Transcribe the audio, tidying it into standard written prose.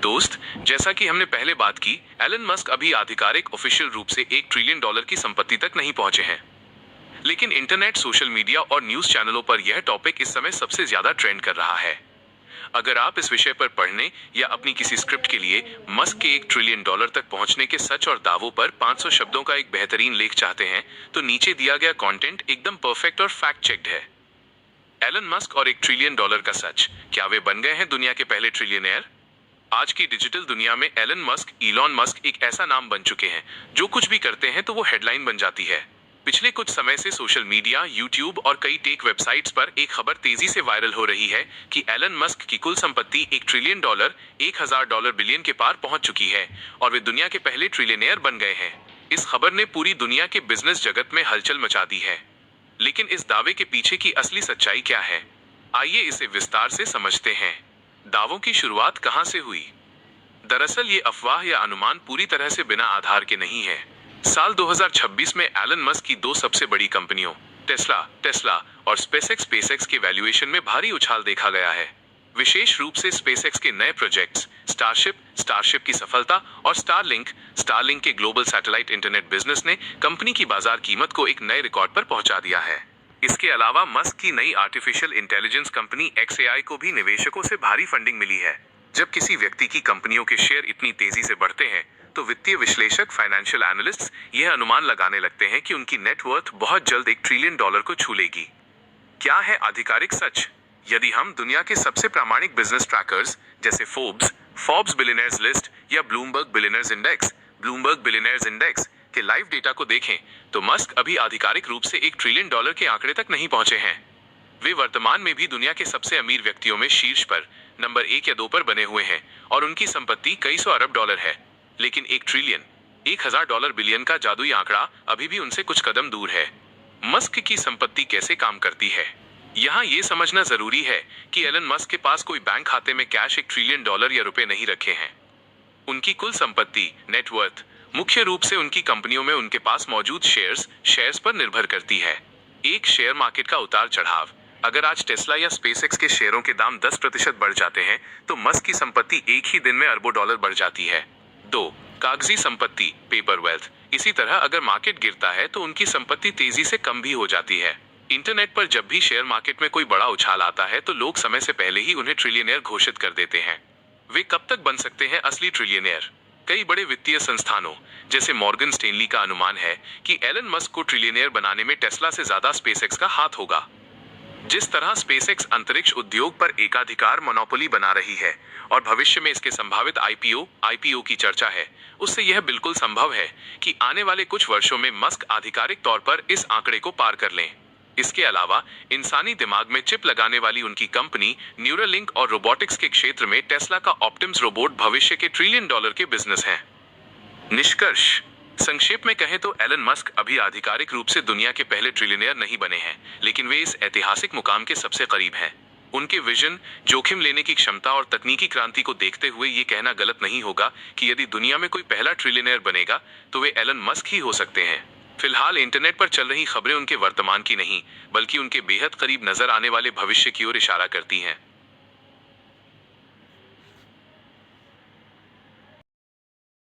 दोस्त, जैसा कि हमने पहले बात की, एलन मस्क अभी आधिकारिक ऑफिशियल रूप से $1 ट्रिलियन की संपत्ति तक नहीं पहुंचे हैं। लेकिन इंटरनेट, सोशल मीडिया और न्यूज चैनलों पर यह टॉपिक इस समय सबसे ज्यादा ट्रेंड कर रहा है। अगर आप इस विषय पर पढ़ने या अपनी किसी स्क्रिप्ट के लिए मस्क के $1 ट्रिलियन तक पहुंचने के सच और दावों पर 500 शब्दों का एक बेहतरीन लेख चाहते हैं, तो नीचे दिया गया कंटेंट एकदम परफेक्ट और फैक्ट चेक्ड है। एलन मस्क और $1 ट्रिलियन का सच, क्या वे बन गए हैं दुनिया के पहले ट्रिलियनेयर? आज की डिजिटल दुनिया में एलन मस्क, इलॉन मस्क एक ऐसा नाम बन चुके हैं जो कुछ भी करते हैं तो वो हेडलाइन बन जाती है। पिछले कुछ समय से सोशल मीडिया, यूट्यूब और कई टेक वेबसाइट्स पर एक खबर तेजी से वायरल हो रही है कि एलन मस्क की कुल संपत्ति $1 ट्रिलियन, $1000 बिलियन के पार पहुंच चुकी है और वे दुनिया के पहले ट्रिलियनेयर बन गए हैं। इस खबर ने पूरी दुनिया के बिजनेस जगत में हलचल मचा दी है। लेकिन इस दावे के पीछे की असली सच्चाई क्या है? आइए इसे विस्तार से समझते हैं। दावों की शुरुआत कहां से हुई? दरअसल ये अफवाह या अनुमान पूरी तरह से बिना आधार के नहीं है। साल 2026 में एलन मस्क की दो सबसे बड़ी कंपनियों टेस्ला और स्पेसएक्स के वैल्यूएशन में भारी उछाल देखा गया है। विशेष रूप से स्पेसएक्स के नए प्रोजेक्ट्स स्टारशिप की सफलता और स्टारलिंक के ग्लोबल सैटेलाइट इंटरनेट बिजनेस ने कंपनी की बाजार कीमत को एक नए रिकॉर्ड पर पहुंचा दिया है। इसके अलावा मस्क की नई आर्टिफिशियल इंटेलिजेंस कंपनी XAI को भी निवेशकों से भारी फंडिंग मिली है। जब किसी व्यक्ति की कंपनियों के शेयर इतनी तेजी से बढ़ते हैं तो वित्तीय विश्लेषक, फाइनेंशियल एनालिस्ट्स यह अनुमान लगाने लगते हैं कि उनकी नेटवर्थ बहुत जल्द $1 ट्रिलियन को छू लेगी। क्या है आधिकारिक सच? यदि हम दुनिया के सबसे प्रामाणिक बिजनेस ट्रैकर्स जैसे फोर्ब्स बिलियनेयर्स लिस्ट या ब्लूमबर्ग बिलियनेयर्स इंडेक्स के लाइव डेटा को देखें तो मस्क अभी आधिकारिक रूप से $1 ट्रिलियन के आंकड़े तक नहीं पहुंचे हैं। वे वर्तमान में भी दुनिया के सबसे अमीर व्यक्तियों में शीर्ष पर नंबर 1 या 2 पर बने हुए हैं और उनकी संपत्ति कई सौ अरब डॉलर है। लेकिन $1 ट्रिलियन, $1000 बिलियन का जादुई आंकड़ा अभी भी उनसे कुछ कदम दूर है। मस्क की संपत्ति कैसे काम करती है? यहाँ ये समझना जरूरी है कि एलन मस्क के पास कोई बैंक खाते में कैश $1 ट्रिलियन या रुपए नहीं रखे हैं। उनकी कुल संपत्ति, नेटवर्थ, मुख्य रूप से उनकी कंपनियों में उनके पास मौजूद शेयर्स पर निर्भर करती है। एक शेयर मार्केट का उतार चढ़ाव, अगर आज टेस्ला या स्पेसएक्स के शेयरों के दाम 10% बढ़ जाते हैं तो मस्क की संपत्ति एक ही दिन में अरबों डॉलर बढ़ जाती है। 2. कागजी संपत्ति, पेपर वेल्थ। इसी तरह अगर मार्केट गिरता है तो उनकी संपत्ति तेजी से कम भी हो जाती है। इंटरनेट पर जब भी शेयर मार्केट में कोई बड़ा उछाल आता है तो लोग समय से पहले ही उन्हें ट्रिलियनेयर घोषित कर देते हैं। वे कब तक बन सकते हैं असली ट्रिलियनेयर? कई बड़े वित्तीय संस्थानों जैसे मॉर्गन स्टेनली का अनुमान है कि एलन मस्क को ट्रिलियनेयर बनाने में टेस्ला से ज्यादा स्पेसएक्स का हाथ होगा। जिस तरह स्पेसएक्स अंतरिक्ष उद्योग पर एकाधिकार मोनोपोली बना रही है और भविष्य में इसके संभावित आईपीओ की चर्चा है, उससे यह बिल्कुल संभव है कि आने वाले कुछ वर्षों में मस्क आधिकारिक तौर पर इस आंकड़े को पार कर लें। इसके अलावा इंसानी दिमाग में चिप लगाने वाली उनकी कंपनी न्यूरालिंक और रोबोटिक्स के क्षेत्र में टेस्ला का ऑप्टिमस रोबोट भविष्य के $1 ट्रिलियन के बिजनेस हैं। निष्कर्ष, संक्षेप में कहें तो एलन मस्क अभी आधिकारिक रूप से दुनिया के पहले ट्रिलियनेयर नहीं बने हैं, लेकिन वे इस ऐतिहासिक मुकाम के सबसे करीब हैं। उनके विजन, जोखिम लेने की क्षमता और तकनीकी क्रांति को देखते हुए ये कहना गलत नहीं होगा कि यदि दुनिया में कोई पहला ट्रिलियनेयर बनेगा तो वे एलन मस्क ही हो सकते हैं। फिलहाल इंटरनेट पर चल रही खबरें उनके वर्तमान की नहीं, बल्कि उनके बेहद करीब नजर आने वाले भविष्य की ओर इशारा करती हैं।